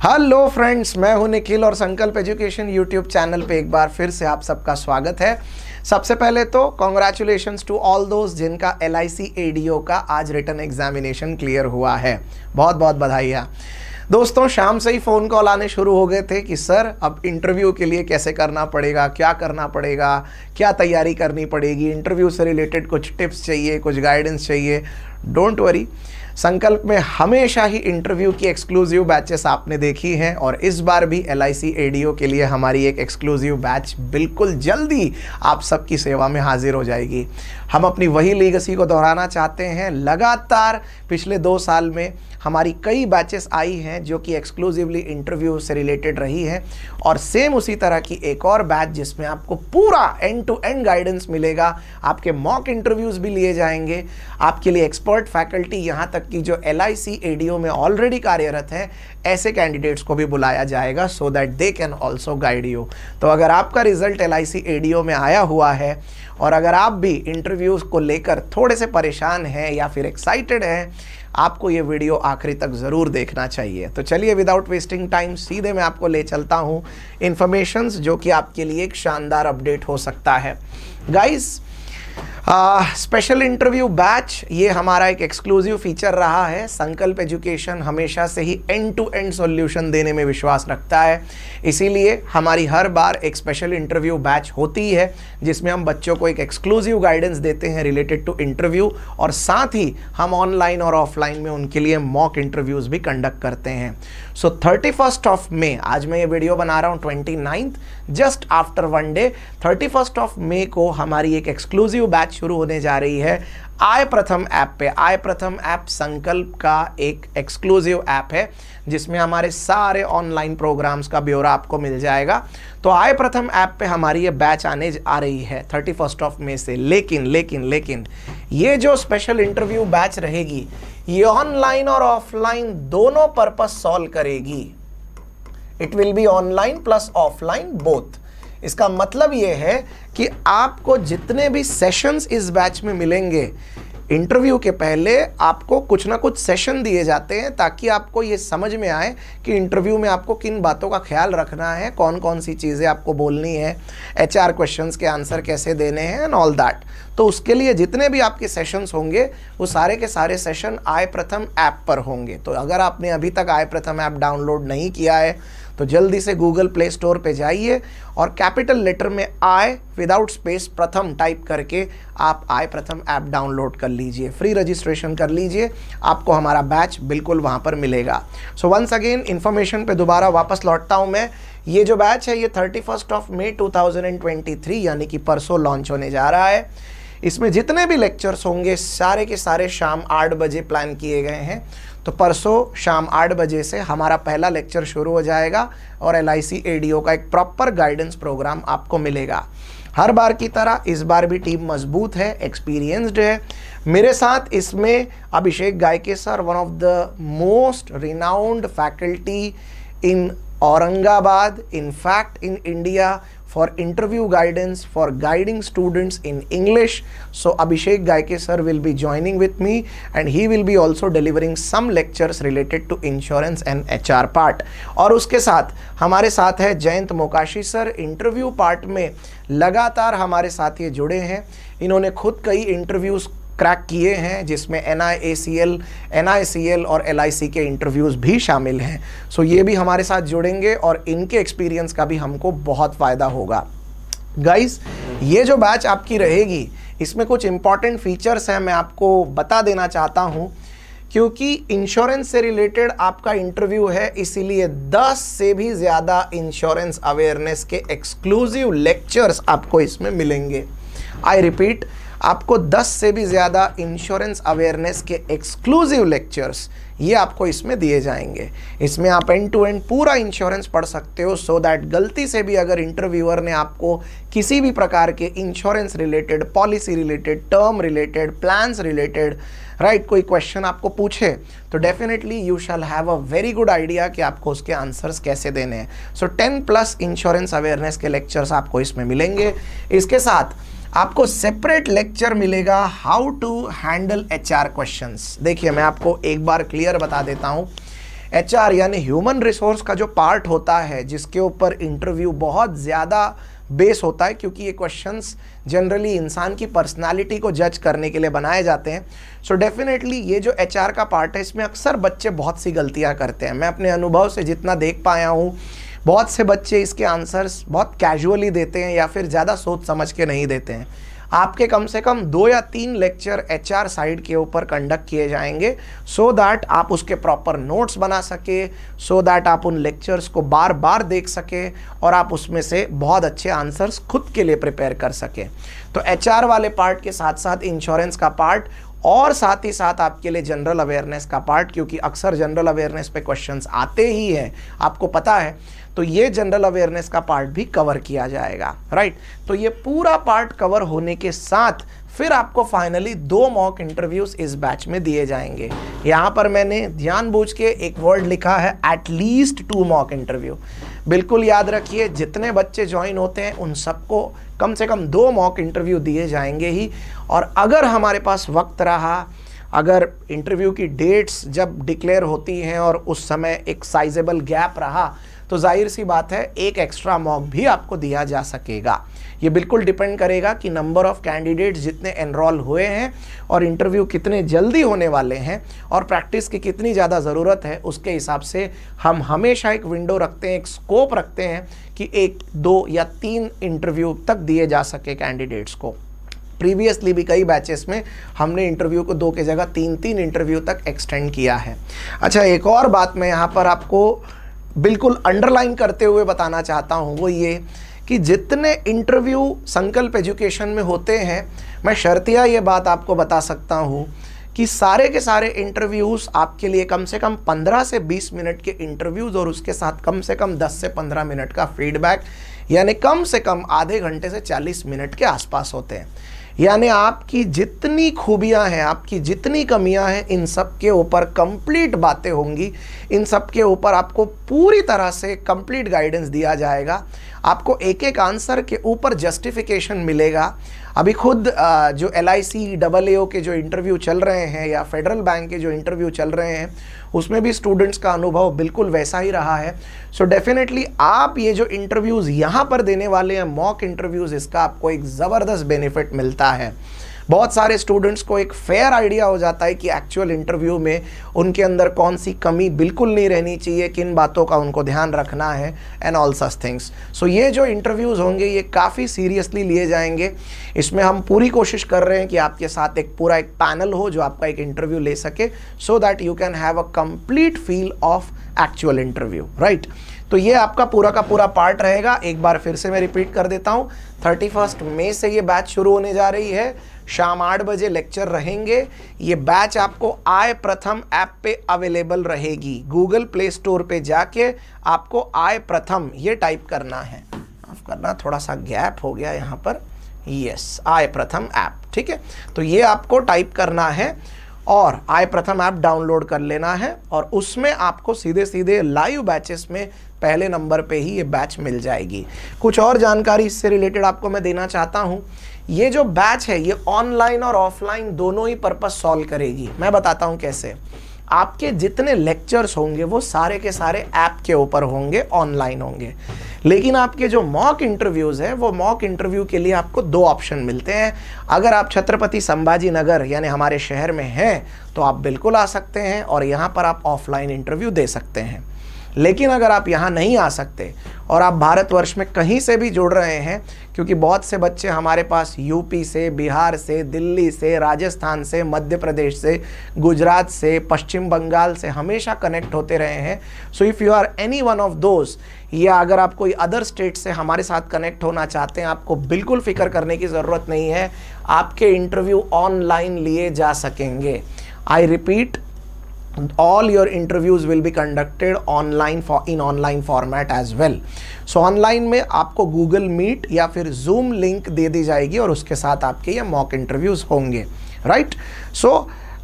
Hello friends, मैं हूं निखिल और संकल्प एजुकेशन यूट्यूब चैनल पे एक बार फिर से आप सबका स्वागत है। सबसे पहले तो कॉन्ग्रेचुलेशंस टू ऑल दोस्त जिनका LIC ADO का आज रिटन एग्जामिनेशन क्लियर हुआ है। बहुत बहुत बधाइयाँ दोस्तों। शाम से ही फ़ोन कॉल आने शुरू हो गए थे कि सर अब इंटरव्यू के लिए कैसे करना पड़ेगा, क्या करना पड़ेगा, क्या तैयारी करनी पड़ेगी, इंटरव्यू से रिलेटेड कुछ टिप्स चाहिए, कुछ गाइडेंस चाहिए। डोंट वरी, संकल्प में हमेशा ही इंटरव्यू की एक्सक्लूसिव बैचेस आपने देखी हैं और इस बार भी LIC ADO के लिए हमारी एक एक्सक्लूसिव बैच बिल्कुल जल्दी आप सबकी सेवा में हाजिर हो जाएगी। हम अपनी वही लीगेसी को दोहराना चाहते हैं। लगातार पिछले 2 साल में हमारी कई बैचेस आई हैं जो कि एक्सक्लूसिवली इंटरव्यू से रिलेटेड रही हैं और सेम उसी तरह की एक और बैच जिसमें आपको पूरा एंड टू एंड गाइडेंस मिलेगा। आपके मॉक इंटरव्यूज़ भी लिए जाएंगे, आपके लिए एक्सपर्ट फैकल्टी, यहाँ तक कि जो LIC ADO में ऑलरेडी कार्यरत हैं ऐसे कैंडिडेट्स को भी बुलाया जाएगा so that they can also guide you. तो अगर आपका रिजल्ट LIC ADO में आया हुआ है और अगर आप भी इंटरव्यूज़ को लेकर थोड़े से परेशान हैं या फिर एक्साइटेड हैं, आपको ये वीडियो आखिरी तक ज़रूर देखना चाहिए। तो चलिए विदाउट वेस्टिंग टाइम सीधे मैं आपको ले चलता हूँ इन्फॉर्मेशंस जो कि आपके लिए एक शानदार अपडेट हो सकता है। गाइस, स्पेशल इंटरव्यू बैच ये हमारा एक एक्सक्लूसिव फीचर रहा है। संकल्प एजुकेशन हमेशा से ही एंड टू एंड सॉल्यूशन देने में विश्वास रखता है, इसीलिए हमारी हर बार एक स्पेशल इंटरव्यू बैच होती है जिसमें हम बच्चों को एक एक्सक्लूसिव गाइडेंस देते हैं रिलेटेड टू इंटरव्यू और साथ ही हम ऑनलाइन और ऑफलाइन में उनके लिए मॉक इंटरव्यूज़ भी कंडक्ट करते हैं। सो 31 ऑफ मे, आज मैं ये वीडियो बना रहा हूँ 29th, just after 1 day 31 of May को हमारी एक एक्सक्लूसिव बैच शुरू होने जा रही है आय प्रथम ऐप पे। आय प्रथम ऐप संकल्प का एक एक्सक्लूसिव ऐप है जिसमें हमारे सारे ऑनलाइन प्रोग्राम्स का ब्यौरा आपको मिल जाएगा। तो आय प्रथम ऐप पे हमारी ये बैच आने आ रही है 31 ऑफ मे से। लेकिन ये जो स्पेशल इंटरव्यू बैच रहेगी ये ऑनलाइन और ऑफलाइन दोनों पर्पस सॉल्व करेगी। It will be online plus offline both. इसका मतलब ये है कि आपको जितने भी सेशंस इस बैच में मिलेंगे, इंटरव्यू के पहले आपको कुछ ना कुछ सेशन दिए जाते हैं ताकि आपको ये समझ में आए कि इंटरव्यू में आपको किन बातों का ख्याल रखना है, कौन कौन सी चीज़ें आपको बोलनी है, HR क्वेश्चंस के आंसर कैसे देने हैं एंड ऑल दैट। तो उसके लिए जितने भी आपके सेशंस होंगे वो सारे के सारे सेशन आय प्रथम ऐप पर होंगे। तो अगर आपने अभी तक आय प्रथम ऐप डाउनलोड नहीं किया है तो जल्दी से गूगल प्ले स्टोर पे जाइए और कैपिटल लेटर में आय विदाउट स्पेस प्रथम टाइप करके आप आय प्रथम ऐप डाउनलोड कर लीजिए, फ्री रजिस्ट्रेशन कर लीजिए, आपको हमारा बैच बिल्कुल वहाँ पर मिलेगा। सो वंस अगेन इन्फॉर्मेशन पे दोबारा वापस लौटता हूँ मैं। ये जो बैच है ये 31 ऑफ मे 2023 यानी कि परसों लॉन्च होने जा रहा है। इसमें जितने भी लेक्चर्स होंगे सारे के सारे शाम 8 बजे प्लान किए गए हैं। तो परसों शाम 8 बजे से हमारा पहला लेक्चर शुरू हो जाएगा और LIC ADO का एक प्रॉपर गाइडेंस प्रोग्राम आपको मिलेगा। हर बार की तरह इस बार भी टीम मजबूत है, एक्सपीरियंस्ड है। मेरे साथ इसमें अभिषेक गायके sir, one of the most renowned faculty in Aurangabad, in fact in India, for interview guidance, for guiding students in English. So Abhishek Gaike sir will be joining with me and he will be also delivering some lectures related to insurance and HR part. और उसके साथ हमारे साथ है Jayant Mokashi sir. Interview part में लगातार हमारे साथ ये जुड़े हैं। इन्होंने खुद कई इंटरव्यूज़ क्रैक किए हैं जिसमें NIACL, NICL और LIC के इंटरव्यूज़ भी शामिल हैं। सो ये भी हमारे साथ जुड़ेंगे और इनके एक्सपीरियंस का भी हमको बहुत फ़ायदा होगा। गाइस, ये जो बैच आपकी रहेगी इसमें कुछ इंपॉर्टेंट फीचर्स हैं, मैं आपको बता देना चाहता हूँ। क्योंकि इंश्योरेंस से रिलेटेड आपका इंटरव्यू है, इसीलिए 10 से भी ज़्यादा इंश्योरेंस अवेयरनेस के एक्सक्लूसिव लेक्चर्स आपको इसमें मिलेंगे। आई रिपीट, आपको 10 से भी ज़्यादा इंश्योरेंस अवेयरनेस के एक्सक्लूसिव लेक्चर्स ये आपको इसमें दिए जाएंगे। इसमें आप एंड टू एंड पूरा इंश्योरेंस पढ़ सकते हो सो दैट गलती से भी अगर इंटरव्यूअर ने आपको किसी भी प्रकार के insurance related, policy related, term related, plans related right कोई क्वेश्चन आपको पूछे तो definitely you shall have a very good idea कि आपको उसके आंसर्स कैसे देने हैं। सो 10+ इंश्योरेंस अवेयरनेस के लेक्चर्स आपको इसमें मिलेंगे। इसके साथ आपको सेपरेट लेक्चर मिलेगा how to handle HR questions. देखिए, मैं आपको एक बार क्लियर बता देता हूँ। HR यानी ह्यूमन रिसोर्स का जो पार्ट होता है, जिसके ऊपर इंटरव्यू बहुत ज़्यादा बेस होता है, क्योंकि ये क्वेश्चंस जनरली इंसान की पर्सनालिटी को जज करने के लिए बनाए जाते हैं। सो डेफिनेटली ये जो HR का पार्ट है, इसमें अक्सर बच्चे बहुत सी गलतियां करते हैं। मैं अपने अनुभव से जितना देख पाया हूँ, बहुत से बच्चे इसके आंसर्स बहुत कैजुअली देते हैं या फिर ज़्यादा सोच समझ के नहीं देते हैं। आपके कम से कम 2 या 3 लेक्चर HR साइड के ऊपर कंडक्ट किए जाएंगे, सो दैट आप उसके प्रॉपर नोट्स बना सके, सो दैट आप उन लेक्चर्स को बार बार देख सके और आप उसमें से बहुत अच्छे आंसर्स खुद के लिए प्रिपेयर कर सके। तो HR वाले पार्ट के साथ साथ इंश्योरेंस का पार्ट और साथ ही साथ आपके लिए जनरल अवेयरनेस का पार्ट, क्योंकि अक्सर जनरल अवेयरनेस पे क्वेश्चंस आते ही हैं, आपको पता है, तो ये जनरल अवेयरनेस का पार्ट भी कवर किया जाएगा, राइट। तो ये पूरा पार्ट कवर होने के साथ फिर आपको फाइनली 2 मॉक इंटरव्यूज इस बैच में दिए जाएंगे। यहाँ पर मैंने जानबूझ के एक वर्ड लिखा है, एटलीस्ट 2 मॉक इंटरव्यू। बिल्कुल याद रखिए, जितने बच्चे ज्वाइन होते हैं उन सबको कम से कम 2 मॉक इंटरव्यू दिए जाएंगे ही। और अगर हमारे पास वक्त रहा, अगर इंटरव्यू की डेट्स जब डिक्लेयर होती हैं और उस समय एक साइजेबल गैप रहा, तो जाहिर सी बात है एक एक्स्ट्रा मॉक भी आपको दिया जा सकेगा। ये बिल्कुल डिपेंड करेगा कि नंबर ऑफ कैंडिडेट्स जितने एनरोल हुए हैं और इंटरव्यू कितने जल्दी होने वाले हैं और प्रैक्टिस की कितनी ज़्यादा ज़रूरत है, उसके हिसाब से हम हमेशा एक विंडो रखते हैं, एक स्कोप रखते हैं कि 1, 2 या 3 इंटरव्यू तक दिए जा सके कैंडिडेट्स को। प्रीवियसली भी कई बैचेस में हमने इंटरव्यू को 2 की जगह 3-3 इंटरव्यू तक एक्सटेंड किया है। अच्छा, एक और बात मैं यहाँ पर आपको बिल्कुल अंडरलाइन करते हुए बताना चाहता हूँ, वो ये कि जितने इंटरव्यू संकल्प एजुकेशन में होते हैं, मैं शर्तिया ये बात आपको बता सकता हूँ कि सारे के सारे इंटरव्यूज़ आपके लिए कम से कम 15 से 20 मिनट के इंटरव्यूज़ और उसके साथ कम से कम 10 से 15 मिनट का फीडबैक, यानी कम से कम आधे घंटे से 40 मिनट के आसपास होते हैं। यानी आपकी जितनी खूबियां हैं, आपकी जितनी कमियां हैं, इन सब के ऊपर कंप्लीट बातें होंगी, इन सब के ऊपर आपको पूरी तरह से कंप्लीट गाइडेंस दिया जाएगा। आपको एक एक आंसर के ऊपर जस्टिफिकेशन मिलेगा। अभी खुद जो LIC AAO के जो इंटरव्यू चल रहे हैं या फेडरल बैंक के जो इंटरव्यू चल रहे हैं, उसमें भी स्टूडेंट्स का अनुभव बिल्कुल वैसा ही रहा है। सो डेफिनेटली आप ये जो इंटरव्यूज़ यहाँ पर देने वाले हैं, मॉक इंटरव्यूज़, इसका आपको एक ज़बरदस्त बेनिफिट मिलता है। बहुत सारे स्टूडेंट्स को एक फेयर आइडिया हो जाता है कि एक्चुअल इंटरव्यू में उनके अंदर कौन सी कमी बिल्कुल नहीं रहनी चाहिए, किन बातों का उनको ध्यान रखना है, एंड ऑल सच थिंग्स। सो ये जो इंटरव्यूज़ होंगे ये काफ़ी सीरियसली लिए जाएंगे। इसमें हम पूरी कोशिश कर रहे हैं कि आपके साथ एक पूरा एक पैनल हो जो आपका एक इंटरव्यू ले सके, so that you can have a complete feel of actual interview, right. तो ये आपका पूरा का पूरा पार्ट रहेगा। एक बार फिर से मैं रिपीट कर देता हूँ, 31 मई से ये बैच शुरू होने जा रही है। शाम 8 बजे लेक्चर रहेंगे। ये बैच आपको आय प्रथम ऐप पे अवेलेबल रहेगी। गूगल प्ले स्टोर पे जाके आपको आय प्रथम ये टाइप करना है, माफ करना थोड़ा सा गैप हो गया यहाँ पर, यस, आय प्रथम ऐप, ठीक है। तो ये आपको टाइप करना है और आय प्रथम ऐप डाउनलोड कर लेना है और उसमें आपको सीधे सीधे लाइव बैचेस में पहले नंबर पे ही ये बैच मिल जाएगी। कुछ और जानकारी इससे रिलेटेड आपको मैं देना चाहता हूँ। ये जो बैच है ये ऑनलाइन और ऑफलाइन दोनों ही पर्पस सॉल्व करेगी। मैं बताता हूँ कैसे। आपके जितने लेक्चर्स होंगे वो सारे के सारे ऐप के ऊपर होंगे, ऑनलाइन होंगे, लेकिन आपके जो मॉक इंटरव्यूज़ हैं वो मॉक इंटरव्यू के लिए आपको 2 ऑप्शन मिलते हैं। अगर आप छत्रपति संभाजी नगर यानी हमारे शहर में हैं तो आप बिल्कुल आ सकते हैं और यहाँ पर आप ऑफलाइन इंटरव्यू दे सकते हैं। लेकिन अगर आप यहाँ नहीं आ सकते और आप भारतवर्ष में कहीं से भी जुड़ रहे हैं, क्योंकि बहुत से बच्चे हमारे पास यूपी से, बिहार से, दिल्ली से, राजस्थान से, मध्य प्रदेश से, गुजरात से, पश्चिम बंगाल से हमेशा कनेक्ट होते रहे हैं। So if you are any one of those, या अगर आप कोई अदर स्टेट से हमारे साथ कनेक्ट होना चाहते हैं, आपको बिल्कुल फिक्र करने की ज़रूरत नहीं है। आपके इंटरव्यू ऑनलाइन लिए जा सकेंगे। I repeat, all your interviews will be conducted online in online format as well. So online में आपको Google Meet या फिर Zoom लिंक दे दी जाएगी और उसके साथ आपके ये मॉक इंटरव्यूज़ होंगे, राइट। सो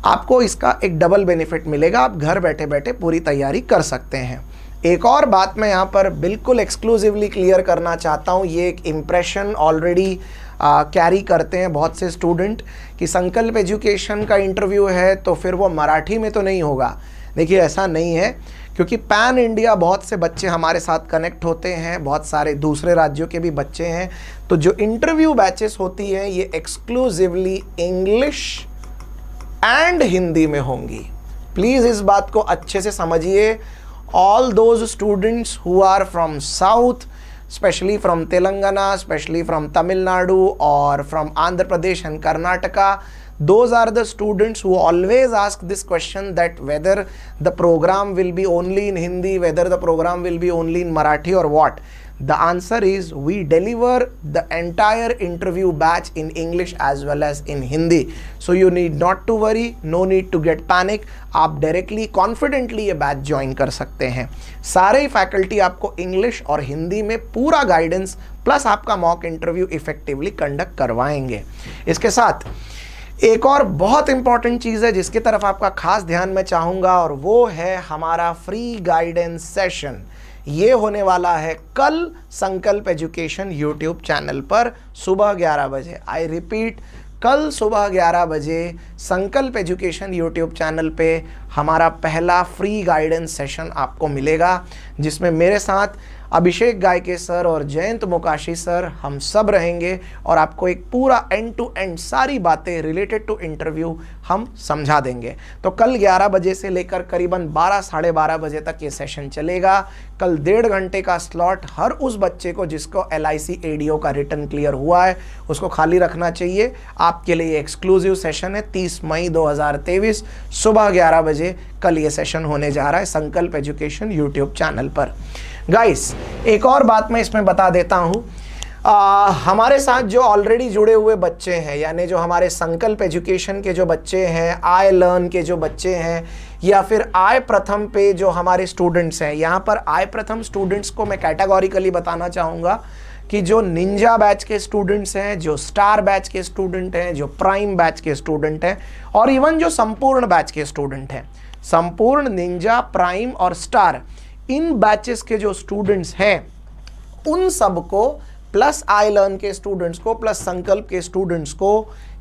आपको इसका एक डबल बेनिफिट मिलेगा, आप घर बैठे बैठे पूरी तैयारी कर सकते हैं। एक और बात मैं यहाँ पर बिल्कुल एक्सक्लूसिवली क्लियर करना चाहता हूँ, ये एक इम्प्रेशन ऑलरेडी कैरी करते हैं बहुत से स्टूडेंट कि संकल्प एजुकेशन का इंटरव्यू है तो फिर वो मराठी में तो नहीं होगा। देखिए ऐसा नहीं है, क्योंकि पैन इंडिया बहुत से बच्चे हमारे साथ कनेक्ट होते हैं, बहुत सारे दूसरे राज्यों के भी बच्चे हैं। तो जो इंटरव्यू बैचेस होती हैं ये एक्सक्लूसिवली इंग्लिश एंड हिंदी में होंगी। प्लीज़ इस बात को अच्छे से समझिए। All those students who are from south, especially from Telangana, especially from Tamil Nadu or from Andhra Pradesh and Karnataka, those are the students who always ask this question that whether the program will be only in Hindi, whether the program will be only in Marathi or what. The answer is we deliver the entire interview batch in English as well as in Hindi. So you need not to worry, no need to get panic. आप directly confidently ये batch join कर सकते हैं। सारे faculty आपको English और हिंदी में पूरा गाइडेंस प्लस आपका मॉक इंटरव्यू इफेक्टिवली कंडक्ट करवाएंगे। इसके साथ एक और बहुत इंपॉर्टेंट चीज़ है जिसकी तरफ आपका खास ध्यान मैं चाहूँगा, और वो है हमारा फ्री गाइडेंस सेशन। ये होने वाला है कल संकल्प एजुकेशन यूट्यूब चैनल पर सुबह 11 बजे। आई रिपीट, कल सुबह 11 बजे संकल्प एजुकेशन यूट्यूब चैनल पे हमारा पहला फ्री गाइडेंस सेशन आपको मिलेगा, जिसमें मेरे साथ अभिषेक गायके सर और जयंत मोकाशी सर हम सब रहेंगे और आपको एक पूरा एंड टू एंड सारी बातें रिलेटेड टू इंटरव्यू हम समझा देंगे। तो कल 11 बजे से लेकर करीबन 12 साढ़े 12 बजे तक ये सेशन चलेगा। कल 1.5 घंटे का स्लॉट हर उस बच्चे को जिसको LIC ADO का रिटर्न क्लियर हुआ है उसको खाली रखना चाहिए। आपके लिए एक्सक्लूसिव सेशन है 30 मई 2023 सुबह 11 बजे कल ये सेशन होने जा रहा है संकल्प एजुकेशन यूट्यूब चैनल पर। गाइस एक और बात मैं इसमें बता देता हूँ, हमारे साथ जो ऑलरेडी जुड़े हुए बच्चे हैं, यानी जो हमारे संकल्प एजुकेशन के जो बच्चे हैं, आई लर्न के जो बच्चे हैं, या फिर आई प्रथम पे जो हमारे स्टूडेंट्स हैं, यहाँ पर आई प्रथम स्टूडेंट्स को मैं कैटेगोरिकली बताना चाहूँगा कि जो निंजा बैच के स्टूडेंट्स हैं, जो स्टार बैच के स्टूडेंट हैं, जो प्राइम बैच के स्टूडेंट हैं, और इवन जो संपूर्ण बैच के स्टूडेंट हैं, संपूर्ण, निंजा, प्राइम और स्टार, इन बैचेस के जो स्टूडेंट्स हैं उन सबको प्लस आई लर्न के स्टूडेंट्स को प्लस संकल्प के स्टूडेंट्स को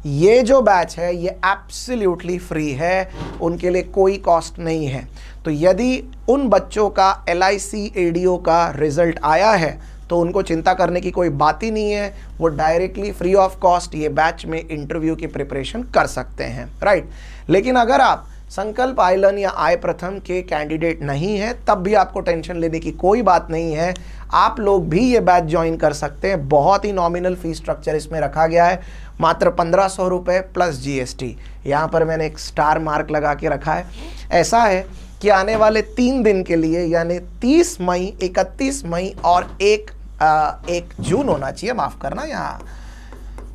ये जो बैच है ये एब्सोल्युटली फ्री है, उनके लिए कोई कॉस्ट नहीं है। तो यदि उन बच्चों का LIC ADO का रिजल्ट आया है तो उनको चिंता करने की कोई बात ही नहीं है, वो डायरेक्टली फ्री ऑफ कॉस्ट ये बैच में इंटरव्यू की प्रिपरेशन कर सकते हैं, राइट। लेकिन अगर आप संकल्प, आई लर्न या आई प्रथम के कैंडिडेट नहीं है तब भी आपको टेंशन लेने की कोई बात नहीं है, आप लोग भी ये बैच ज्वाइन कर सकते हैं। बहुत ही नॉमिनल फी स्ट्रक्चर इसमें रखा गया है, मात्र 1500 रुपये प्लस GST। यहाँ पर मैंने एक स्टार मार्क लगा के रखा है। ऐसा है कि आने वाले 3 दिन के लिए, यानी 30 मई, 31 मई और 1 जून होना चाहिए, माफ़ करना यहाँ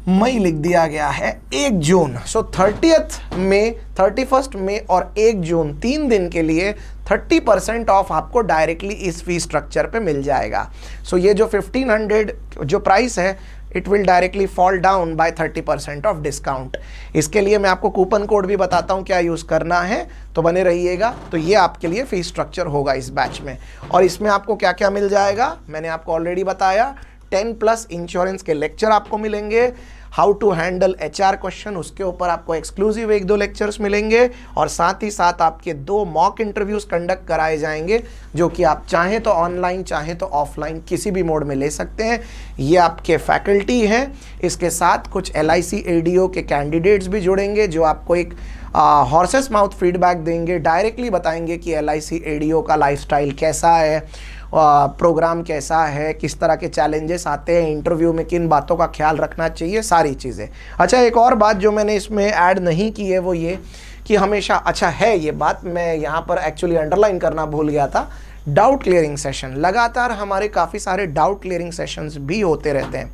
मई लिख दिया गया है, 1 जून। सो 30 मई, 31 मई और 1 जून 3 दिन के लिए 30% ऑफ आपको डायरेक्टली इस फी स्ट्रक्चर पे मिल जाएगा। सो ये जो 1500 जो प्राइस है it will directly fall down by 30% of discount. इसके लिए मैं आपको कूपन कोड भी बताता हूँ क्या यूज़ करना है, तो बने रहिएगा। तो ये आपके लिए फी स्ट्रक्चर होगा इस बैच में, और इसमें आपको क्या क्या मिल जाएगा मैंने आपको ऑलरेडी बताया। 10+ इंश्योरेंस के लेक्चर आपको मिलेंगे, how to handle HR question उसके ऊपर आपको एक्सक्लूसिव 1-2 लेक्चर्स मिलेंगे, और साथ ही साथ आपके 2 मॉक इंटरव्यूज़ कंडक्ट कराए जाएंगे जो कि आप चाहें तो ऑनलाइन चाहें तो ऑफलाइन किसी भी मोड में ले सकते हैं। ये आपके फैकल्टी हैं, इसके साथ कुछ LIC ADO के कैंडिडेट्स भी जुड़ेंगे जो आपको एक हॉर्सेस माउथ फीडबैक देंगे, डायरेक्टली बताएंगे कि LIC ADO का लाइफस्टाइल कैसा है, प्रोग्राम कैसा है, किस तरह के चैलेंजेस आते हैं, इंटरव्यू में किन बातों का ख्याल रखना चाहिए, सारी चीज़ें। अच्छा, एक और बात जो मैंने इसमें ऐड नहीं की है वो ये कि हमेशा, अच्छा है ये बात मैं यहाँ पर एक्चुअली अंडरलाइन करना भूल गया था, डाउट क्लियरिंग सेशन, लगातार हमारे काफ़ी सारे डाउट क्लियरिंग सेशंस भी होते रहते हैं।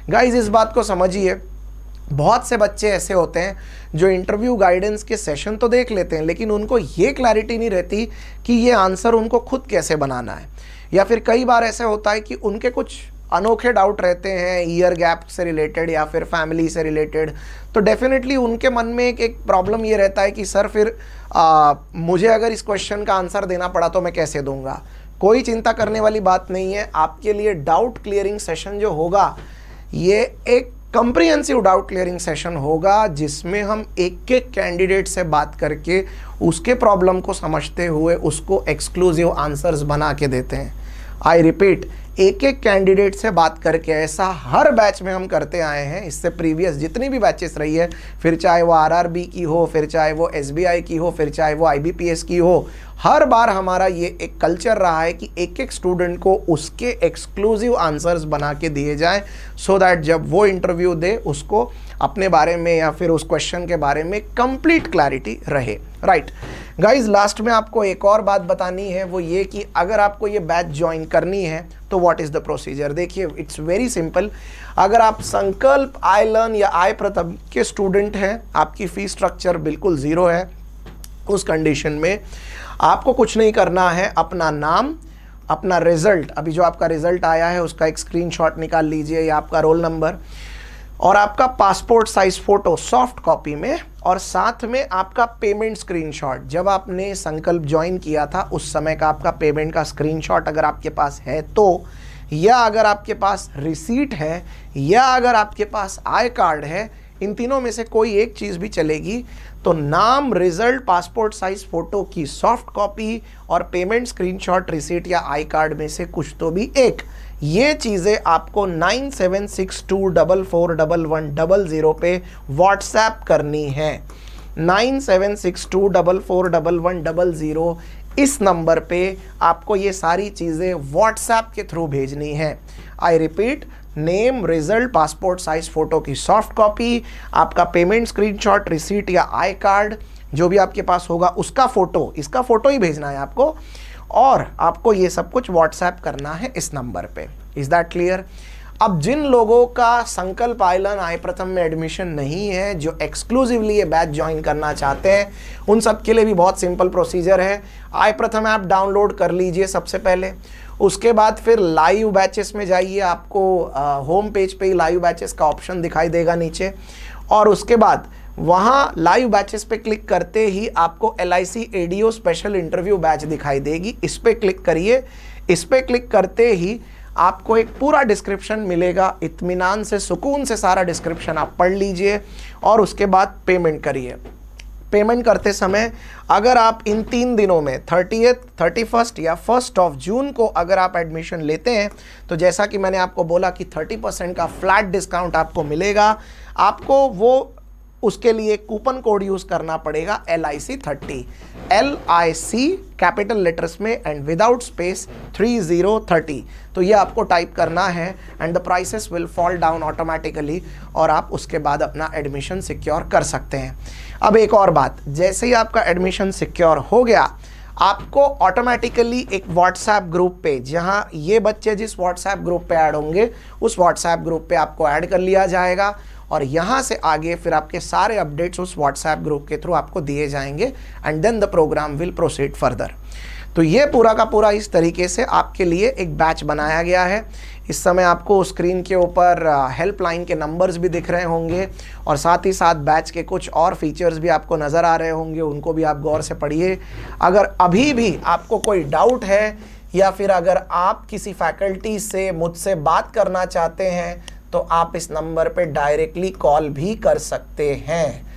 गाइज इस बात को समझिए, बहुत से बच्चे ऐसे होते हैं जो इंटरव्यू गाइडेंस के सेशन तो देख लेते हैं लेकिन उनको ये क्लैरिटी नहीं रहती कि ये आंसर उनको खुद कैसे बनाना है, या फिर कई बार ऐसे होता है कि उनके कुछ अनोखे डाउट रहते हैं ईयर गैप से रिलेटेड या फिर फैमिली से रिलेटेड। तो डेफिनेटली उनके मन में एक प्रॉब्लम ये रहता है कि सर फिर मुझे अगर इस क्वेश्चन का आंसर देना पड़ा तो मैं कैसे दूंगा। कोई चिंता करने वाली बात नहीं है, आपके लिए डाउट क्लियरिंग सेशन जो होगा ये एक कंप्रिहेंसिव डाउट क्लियरिंग सेशन होगा जिसमें हम एक एक कैंडिडेट से बात करके उसके प्रॉब्लम को समझते हुए उसको एक्सक्लूसिव आंसर्स बना के देते हैं। आई रिपीट, एक एक कैंडिडेट से बात करके, ऐसा हर बैच में हम करते आए हैं। इससे प्रीवियस जितनी भी बैचेस रही है, फिर चाहे वो आरआरबी की हो, फिर चाहे वो एसबीआई की हो, फिर चाहे वो आईबीपीएस की हो, हर बार हमारा ये एक कल्चर रहा है कि एक एक स्टूडेंट को उसके एक्सक्लूसिव आंसर्स बना के दिए जाएं, सो दैट जब वो इंटरव्यू दे उसको अपने बारे में या फिर उस क्वेश्चन के बारे में कंप्लीट क्लैरिटी रहे। राइट गाइज, लास्ट में आपको एक और बात बतानी है, वो ये कि अगर आपको ये बैच ज्वाइन करनी है तो व्हाट इज़ द प्रोसीजर। देखिए, इट्स वेरी सिंपल। अगर आप संकल्प, आई लर्न या आई प्रथम के स्टूडेंट हैं, आपकी फीस स्ट्रक्चर बिल्कुल ज़ीरो है, उस कंडीशन में आपको कुछ नहीं करना है। अपना नाम, अपना रिजल्ट, अभी जो आपका रिजल्ट आया है उसका एक स्क्रीनशॉट निकाल लीजिए, या आपका रोल नंबर और आपका passport size photo soft copy में, और साथ में आपका पेमेंट स्क्रीनशॉट। जब आपने संकल्प ज्वाइन किया था उस समय का आपका पेमेंट का स्क्रीनशॉट अगर आपके पास है तो, या अगर आपके पास रिसीट है, या अगर आपके पास आई कार्ड है, इन तीनों में से कोई एक चीज़ भी चलेगी। तो नाम, रिजल्ट, पासपोर्ट साइज फोटो की सॉफ्ट कॉपी और पेमेंट स्क्रीनशॉट, रिसीट या आई कार्ड में से कुछ तो भी एक, ये चीज़ें आपको 9762441100 पे व्हाट्सएप करनी है। 9762441100 इस नंबर पे आपको ये सारी चीज़ें व्हाट्सएप के थ्रू भेजनी है। I repeat, name, result, passport size photo की सॉफ्ट कॉपी, आपका पेमेंट स्क्रीनशॉट, रिसीट या आई कार्ड जो भी आपके पास होगा उसका फोटो, इसका फोटो ही भेजना है आपको, और आपको ये सब कुछ व्हाट्सएप करना है इस नंबर पे। Is that clear? अब जिन लोगों का संकल्प आई लर्न आई प्रथम में एडमिशन नहीं है, जो एक्सक्लूसिवली ये बैच ज्वाइन करना चाहते हैं, उन सब के लिए भी बहुत सिंपल प्रोसीजर है। आई प्रथम ऐप डाउनलोड कर लीजिए सबसे पहले, उसके बाद फिर लाइव बैचेस में जाइए, आपको होम पेज पे ही लाइव बैचेस का ऑप्शन दिखाई देगा नीचे, और उसके बाद वहाँ लाइव बैचेस पे क्लिक करते ही आपको LIC ADO special interview batch दिखाई देगी। इस पे क्लिक करिए। इस पे क्लिक करते ही आपको एक पूरा डिस्क्रिप्शन मिलेगा, इत्मीनान से, सुकून से सारा डिस्क्रिप्शन आप पढ़ लीजिए और उसके बाद पेमेंट करिए। पेमेंट करते समय अगर आप इन 3 दिनों में 30th, 31st या 1st ऑफ जून को अगर आप एडमिशन लेते हैं तो जैसा कि मैंने आपको बोला कि 30% का फ्लैट डिस्काउंट आपको मिलेगा। आपको वो उसके लिए कूपन कोड यूज़ करना पड़ेगा LIC30, LIC कैपिटल लेटर्स में एंड विदाउट स्पेस 3030। तो ये आपको टाइप करना है and the prices will fall down automatically, और आप उसके बाद अपना एडमिशन सिक्योर कर सकते हैं। अब एक और बात, जैसे ही आपका एडमिशन सिक्योर हो गया, आपको ऑटोमेटिकली एक व्हाट्सएप ग्रुप पे, जहां ये बच्चे जिस व्हाट्सएप ग्रुप पे ऐड होंगे उस व्हाट्सएप ग्रुप पे आपको ऐड कर लिया जाएगा, और यहाँ से आगे फिर आपके सारे अपडेट्स उस व्हाट्सएप ग्रुप के थ्रू आपको दिए जाएंगे and then the program will proceed further. तो ये पूरा का पूरा इस तरीके से आपके लिए एक बैच बनाया गया है। इस समय आपको स्क्रीन के ऊपर हेल्पलाइन के नंबर्स भी दिख रहे होंगे, और साथ ही साथ बैच के कुछ और फीचर्स भी आपको नज़र आ रहे होंगे, उनको भी आप गौर से पढ़िए। अगर अभी भी आपको कोई डाउट है, या फिर अगर आप किसी फैकल्टी से मुझसे बात करना चाहते हैं, तो आप इस नंबर पे डायरेक्टली कॉल भी कर सकते हैं।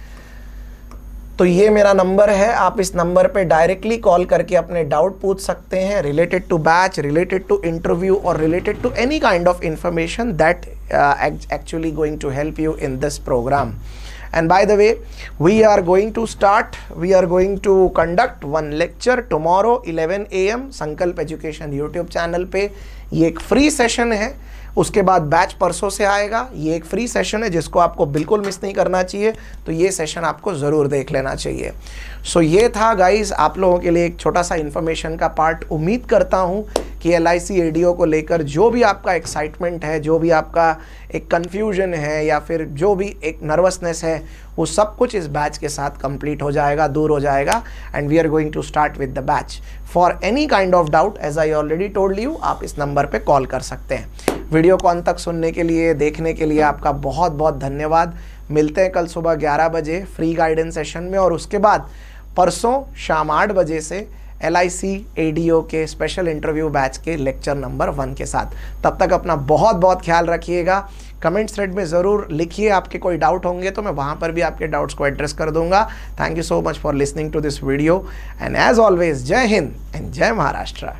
तो ये मेरा नंबर है, आप इस नंबर पे डायरेक्टली कॉल करके अपने डाउट पूछ सकते हैं related to batch, related to interview, और related to any kind of information that actually going to help you in this program. And by the way, we are going to conduct one lecture tomorrow 11 AM संकल्प education YouTube channel पे। ये एक free session है, उसके बाद batch परसों से आएगा। ये एक फ्री सेशन है जिसको आपको बिल्कुल मिस नहीं करना चाहिए, तो ये सेशन आपको ज़रूर देख लेना चाहिए। सो ये था गाइस आप लोगों के लिए एक छोटा सा इन्फॉर्मेशन का पार्ट। उम्मीद करता हूँ कि LIC ADO को लेकर जो भी आपका एक्साइटमेंट है, जो भी आपका एक कन्फ्यूजन है, या फिर जो भी एक नर्वसनेस है, वो सब कुछ इस बैच के साथ कंप्लीट हो जाएगा, दूर हो जाएगा। And we are going to start with the batch. For any kind of doubt, as I already told you, आप इस नंबर पे कॉल कर सकते हैं। वीडियो को अंत तक सुनने के लिए, देखने के लिए आपका बहुत बहुत धन्यवाद। मिलते हैं कल सुबह 11 बजे फ्री गाइडेंस सेशन में, और उसके बाद परसों शाम 8 बजे से LIC ADO के स्पेशल इंटरव्यू बैच के लेक्चर नंबर 1 के साथ। तब तक अपना बहुत बहुत ख्याल रखिएगा। कमेंट थ्रेड में ज़रूर लिखिए, आपके कोई डाउट होंगे तो मैं वहाँ पर भी आपके डाउट्स को एड्रेस कर दूंगा। Thank you so much for listening to this video and as always जय हिंद एंड जय महाराष्ट्र।